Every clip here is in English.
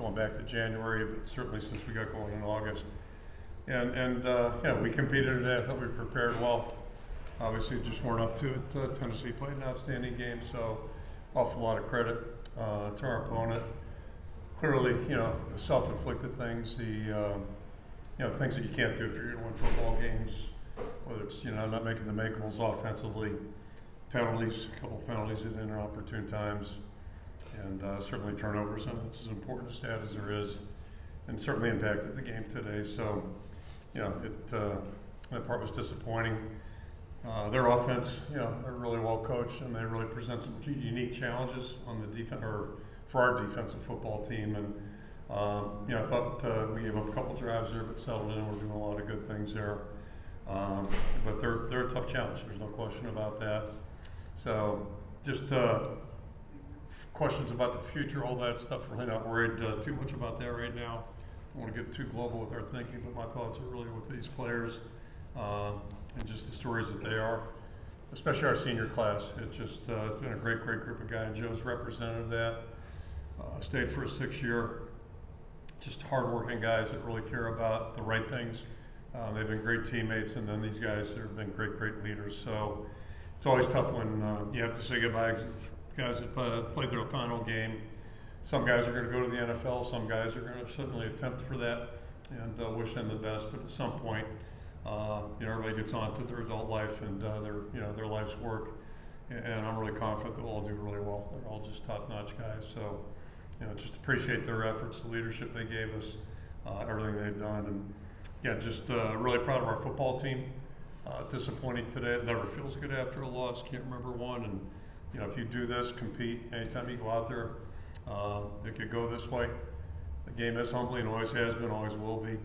going back to January, but certainly since we got going in August. And yeah, we competed today. I thought we prepared well. Obviously, just weren't up to it. Tennessee played an outstanding game, so awful lot of credit to our opponent. Clearly, self-inflicted things, things that you can't do if you're going to win football games, whether it's, not making the makeables offensively, penalties, a couple of penalties at inopportune times, and certainly turnovers. And it's as important a stat as there is, and certainly impacted the game today. So, that part was disappointing. Their offense, they're really well coached, and they really present some unique challenges on the defense, or for our defensive football team. And I thought we gave up a couple drives there, but settled in. We're doing a lot of good things there. But they're a tough challenge. There's no question about that. So just questions about the future, all that stuff. Really not worried too much about that right now. Don't want to get too global with our thinking, but my thoughts are really with these players and just the stories that they are, especially our senior class. It's just it's been a great group of guys. Joe's represented that. Stayed for a 6th year. Just hardworking guys that really care about the right things. They've been great teammates, and then these guys have been great leaders. So it's always tough when you have to say goodbye to guys that played their final game. Some guys are going to go to the NFL. Some guys are going to certainly attempt for that, and wish them the best. But at some point, everybody gets on to their adult life and their life's work. And I'm really confident they'll all do really well. They're all just top-notch guys. So, just appreciate their efforts, the leadership they gave us, everything they've done. And yeah, just really proud of our football team. Disappointing today. It never feels good after a loss. Can't remember one. And, if you do this, compete, anytime you go out there, it could go this way. The game is humbling, always has been, always will be.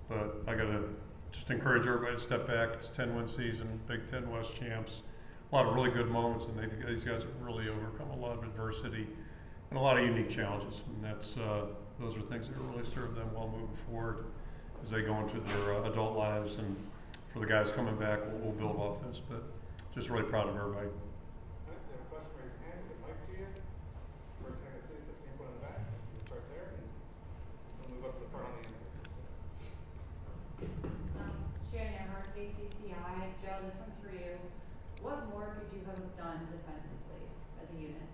But I got to just encourage everybody to step back. It's a 10-win season, Big Ten West champs. A lot of really good moments, and these guys have really overcome a lot of adversity and a lot of unique challenges. And those are things that really serve them well moving forward as they go into their adult lives. And for the guys coming back, we'll build off this. But just really proud of everybody. You have a question, raise your hand. Get the mic to you. First thing I say is that you put in the back. We'll start there, and we'll move up to the front on the end. Shannon Earhart, KCCI. Joe, this one's for you. What more could you have done defensively as a unit?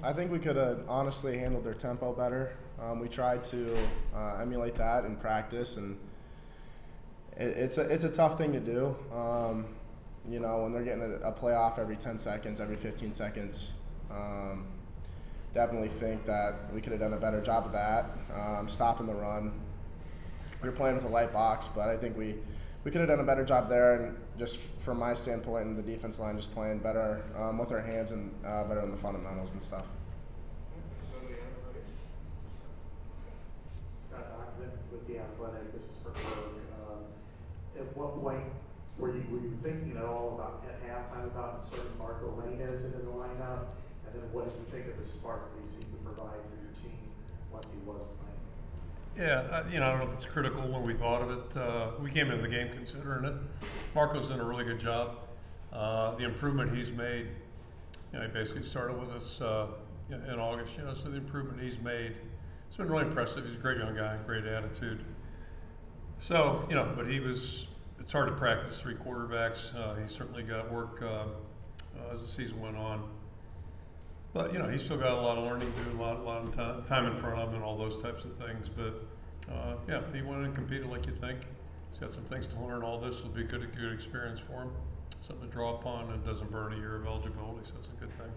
I think we could have honestly handled their tempo better. We tried to emulate that in practice, and it's a tough thing to do. When they're getting a playoff every 10 seconds, every 15 seconds. Definitely think that we could have done a better job of that, stopping the run. We were playing with a light box, but I think we could have done a better job there, and just from my standpoint in the defense line, just playing better with our hands and better in the fundamentals and stuff. Scott Dockman with The Athletic. This is for Kirk. At what point were you thinking at all about at halftime about inserting Marco Lainez into the lineup? And then what did you think of the spark that he seemed to provide for your team once he was playing? Yeah, I don't know if it's critical when we thought of it. We came into the game considering it. Marco's done a really good job. The improvement he's made, he basically started with us in August, so the improvement he's made, it's been really impressive. He's a great young guy, great attitude. So, but it's hard to practice 3 quarterbacks. He certainly got work as the season went on. But, he's still got a lot of learning to do, a lot of time in front of him and all those types of things. But, yeah, he went in and competed like you'd think. He's got some things to learn. All this will be a good experience for him, something to draw upon, and doesn't burn a year of eligibility, so it's a good thing.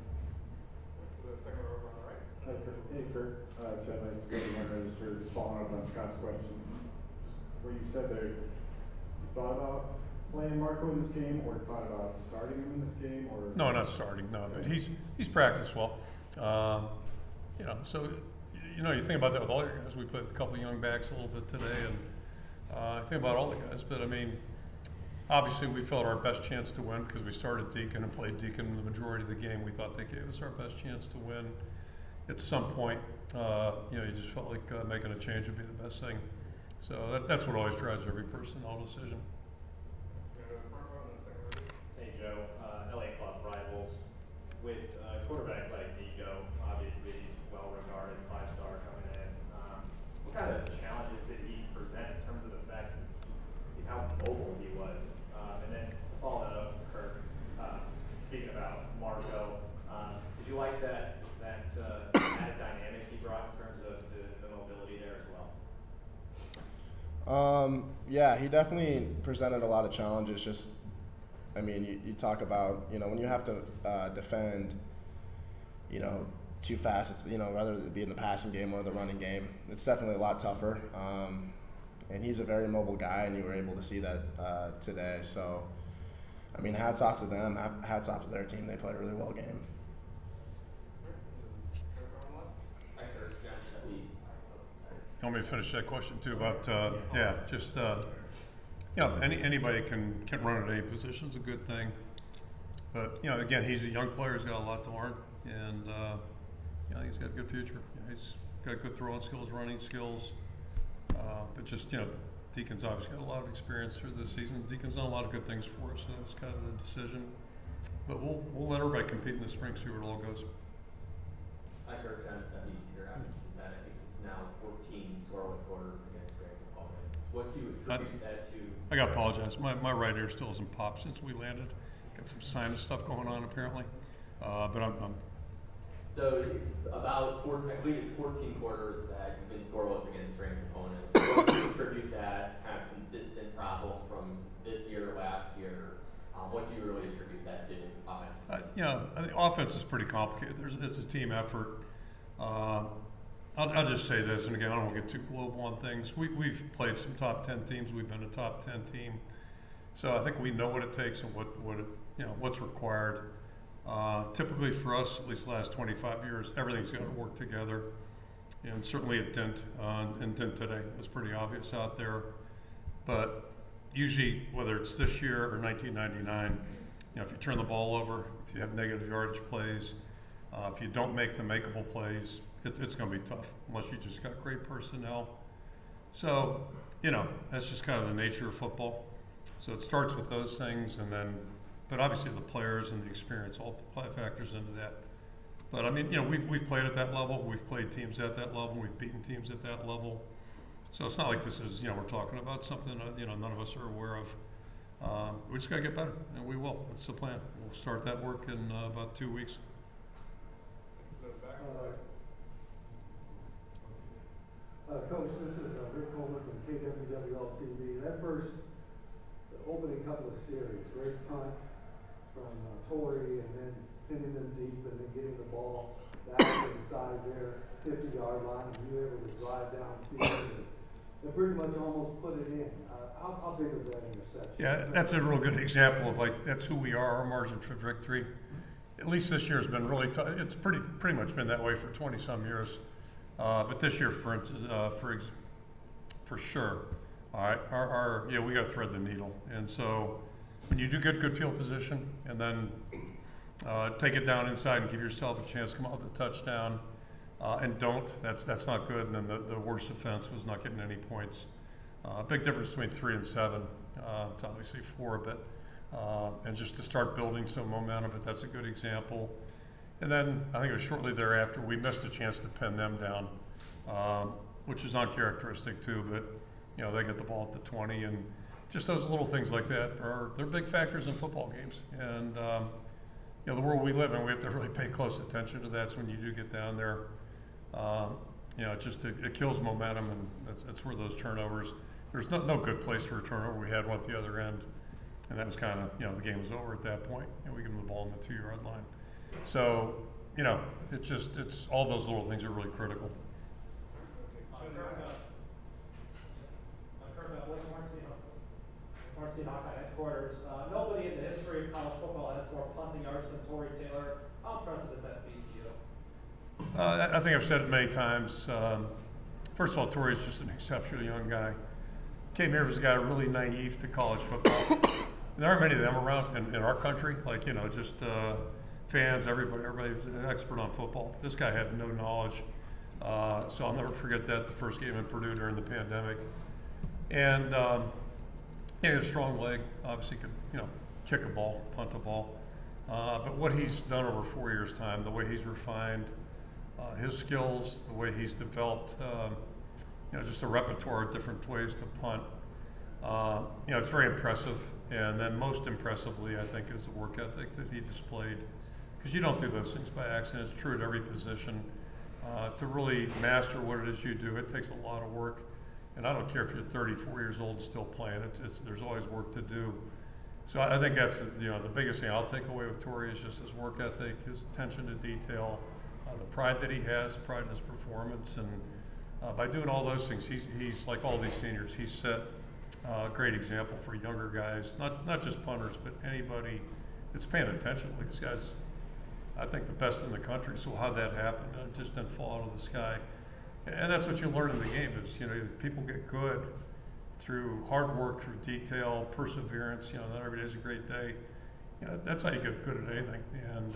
The second row on the right. Hey, Kirk. Chad, nice to go to my register. Just following up on Scott's question. Where you said there, you thought about playing Marco in this game, or thought about starting him in this game, or? No, not starting. No, but he's practiced well. So you think about that with all your guys. We played a couple of young backs a little bit today, and I think about all the guys. But I mean, obviously we felt our best chance to win because we started Deacon and played Deacon the majority of the game. We thought they gave us our best chance to win. At some point, you just felt like making a change would be the best thing. So that's what always drives every personnel decision. Hey Joe, LA Clough rivals. With a quarterback like Nico, obviously he's well Yeah, he definitely presented a lot of challenges. Just, I mean, you talk about, when you have to defend, too fast, it's, whether it be in the passing game or the running game, it's definitely a lot tougher. And he's a very mobile guy, and you were able to see that today. So, I mean, hats off to them. Hats off to their team. They played a really well game. You want me to finish that question too about anybody can run at any position is a good thing, but again, he's a young player, he's got a lot to learn, and he's got a good future. He's got good throwing skills, running skills, but just Deacon's obviously got a lot of experience through this season. Deacon's done a lot of good things for us, so that's kind of the decision. But we'll let everybody compete in the spring, see where it all goes. I heard John Stepney's here after that. I think this is now 14 scoreless quarters against great opponents. What do you attribute that to? I gotta apologize. My right ear still hasn't popped since we landed. Got some sinus stuff going on apparently, but I'm. So it's about I believe it's 14 quarters that you've been scoreless against ranked opponents. What do you attribute that kind of consistent problem from this year to last year? What do you really attribute that to offense? I think offense is pretty complicated. It's a team effort. I'll just say this, and again, I don't want to get too global on things. We've played some top 10 teams. We've been a top 10 team, so I think we know what it takes and what's required. Typically for us, at least the last 25 years, everything's got to work together, and certainly it didn't. And didn't today. It was pretty obvious out there, but usually, whether it's this year or 1999, if you turn the ball over, if you have negative yardage plays, if you don't make the makeable plays, it's going to be tough unless you just got great personnel. So, that's just kind of the nature of football. So it starts with those things, and then, but obviously the players and the experience all play factors into that. But I mean, we've played at that level. We've played teams at that level. We've beaten teams at that level. So it's not like this is, we're talking about something, none of us are aware of. We just got to get better, and we will. That's the plan. We'll start that work in about 2 weeks. Coach, this is Rick Coleman from KWWL TV. That first opening couple of series, great punt from Torrey, and then pinning them deep, and then getting the ball back inside their 50-yard line, and you were able to drive downfield and pretty much almost put it in. How big was that interception? Yeah, that's a real good example of that's who we are. Our margin for victory, at least this year, has been really tough. It's pretty much been that way for 20-some years. But this year, for instance, for sure, all right, we got to thread the needle. And so when you do get good field position and then take it down inside and give yourself a chance to come out with a touchdown, and that's not good. And then the worst offense was not getting any points. Big difference between 3 and 7. It's obviously 4, but and just to start building some momentum, but that's a good example. And then I think it was shortly thereafter we missed a chance to pin them down, which is uncharacteristic too. But they get the ball at the 20, and just those little things like that they're big factors in football games. And the world we live in, we have to really pay close attention to that. So when you do get down there, it kills momentum, and that's where those turnovers. There's no good place for a turnover. We had one at the other end, and that was kind of the game was over at that point. We give them the ball on the 2-yard line. So, it's all those little things are really critical. Marcy Hawkeye headquarters. Nobody in the history of college football has more punting yards than Torrey Taylor. How impressive is that feat to you? I think I've said it many times. First of all, Torrey's just an exceptionally young guy. Came here as a guy really naive to college football. There aren't many of them around in our country. Fans, everybody's an expert on football. This guy had no knowledge, so I'll never forget that. The first game in Purdue during the pandemic, and he had a strong leg. Obviously, could kick a ball, punt a ball. But what he's done over 4 years' time, the way he's refined his skills, the way he's developed, just a repertoire of different ways to punt. It's very impressive. And then most impressively, I think, is the work ethic that he displayed. Because you don't do those things by accident. It's true at every position. To really master what it is you do, it takes a lot of work. And I don't care if you're 34 years old and still playing. There's always work to do. So I think that's the biggest thing I'll take away with Torrey is just his work ethic, his attention to detail, the pride that he has, pride in his performance, and by doing all those things, he's like all these seniors. He's set a great example for younger guys, not just punters, but anybody that's paying attention. Like this guy's, I think, the best in the country. So how'd that happen? It just didn't fall out of the sky. And that's what you learn in the game is, people get good through hard work, through detail, perseverance. Not every day's a great day. That's how you get good at anything. And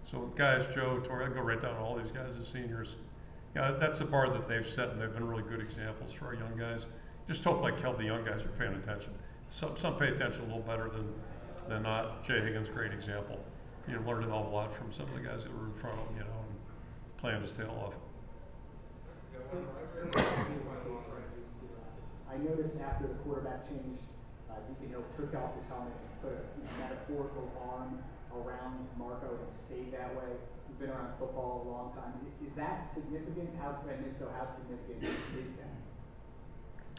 so with guys, Joe, Torrey, I go right down to all these guys as seniors. That's the bar that they've set, and they've been really good examples for our young guys. Just hope like hell the young guys are paying attention. Some pay attention a little better than not. Jay Higgins, great example. Learned an awful lot from some of the guys that were in front of him, and playing his tail off. I noticed after the quarterback change, Deacon Hill took off his helmet and put a metaphorical arm around Marco and stayed that way. You've been around football a long time. Is that significant? And if so, how significant is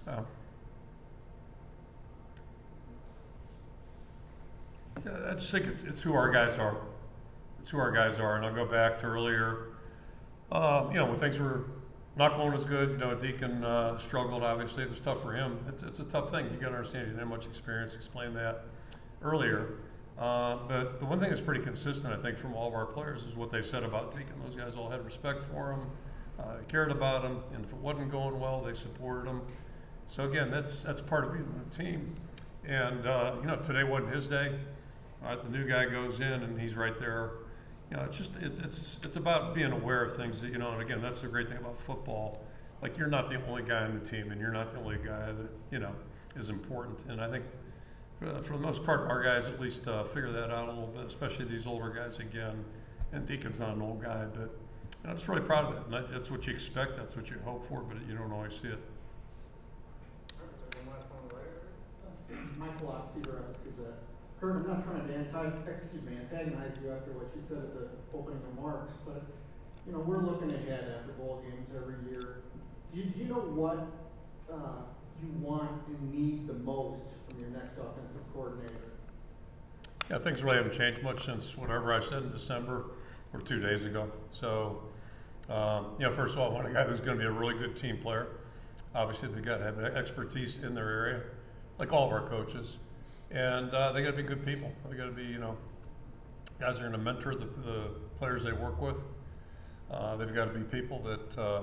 that? I just think it's who our guys are. It's who our guys are. And I'll go back to earlier, when things were not going as good, Deacon struggled, obviously. It was tough for him. It's a tough thing. You got to understand he didn't have much experience. Explained that earlier. But the one thing that's pretty consistent, I think, from all of our players is what they said about Deacon. Those guys all had respect for him, cared about him, and if it wasn't going well, they supported him. So again, that's part of being on the team. And today wasn't his day. The new guy goes in and he's right there. It's about being aware of things that, and again, that's the great thing about football. Like, you're not the only guy on the team, and you're not the only guy that, is important. And I think for the most part, our guys at least figure that out a little bit, especially these older guys again. And Deacon's not an old guy, but I'm just really proud of it. And that's what you expect, that's what you hope for, but you don't always see it. My philosophy around this is Kurt, I'm not trying to antagonize you after what you said at the opening remarks, but we're looking ahead after bowl games every year. Do you know what you want and need the most from your next offensive coordinator? Yeah, things really haven't changed much since whatever I said in December or 2 days ago. So, first of all, I want a guy who's going to be a really good team player. Obviously, they've got to have expertise in their area, like all of our coaches. And they got to be good people. They got to be, guys are going to mentor the players they work with. They've got to be people that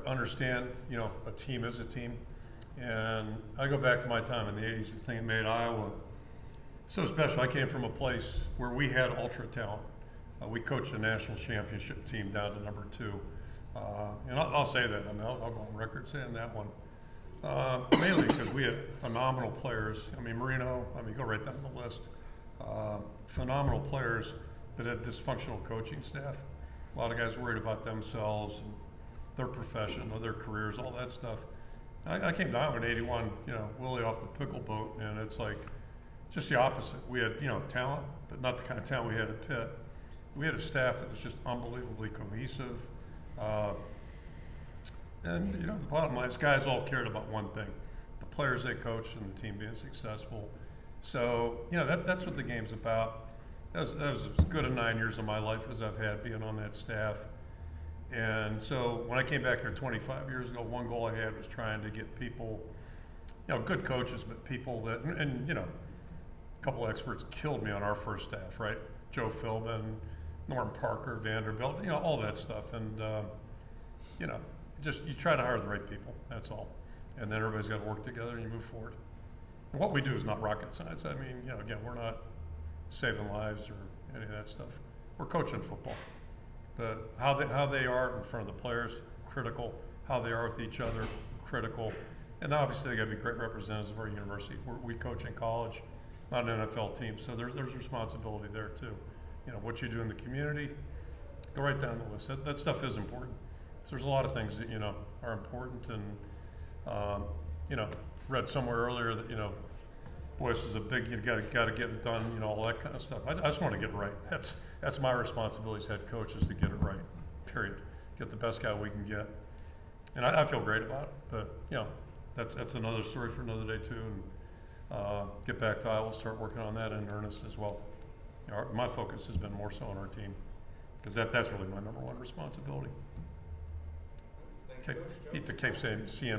understand, a team is a team. And I go back to my time in the 80s, the thing that made Iowa so special. I came from a place where we had ultra talent. We coached a national championship team down to number 2. And I'll say that. I'll go on record saying that one. Mainly because we had phenomenal players. Marino, go right down the list. Phenomenal players, but had dysfunctional coaching staff. A lot of guys worried about themselves and their profession or their careers, all that stuff. I came down in '81, Willie off the pickle boat, and it's like just the opposite. We had, talent, but not the kind of talent we had at Pitt. We had a staff that was just unbelievably cohesive. And, the bottom line is guys all cared about one thing, the players they coached and the team being successful. So, that's what the game's about. That was as good a 9 years of my life as I've had being on that staff. And so when I came back here 25 years ago, one goal I had was trying to get people, good coaches, but people that, and a couple of experts killed me on our first staff, right? Joe Philbin, Norm Parker, Vanderbilt, all that stuff. And, you try to hire the right people, that's all. And then everybody's got to work together and you move forward. And what we do is not rocket science. Again, we're not saving lives or any of that stuff. We're coaching football. But how they are in front of the players, critical. How they are with each other, critical. And obviously they got to be great representatives of our university. We coach in college, not an NFL team, so there's responsibility there too. What you do in the community, go right down the list. That stuff is important. So there's a lot of things that are important, and read somewhere earlier that boy, this is a big, you got to get it done, all that kind of stuff. I just want to get it right. That's my responsibility as head coach, is to get it right. Period. Get the best guy we can get, and I feel great about it. But you know, that's another story for another day too. And get back to Iowa, start working on that in earnest as well. You know, my focus has been more so on our team because that's really my number one responsibility. Thank you, Coach. Joe? Keep saying CM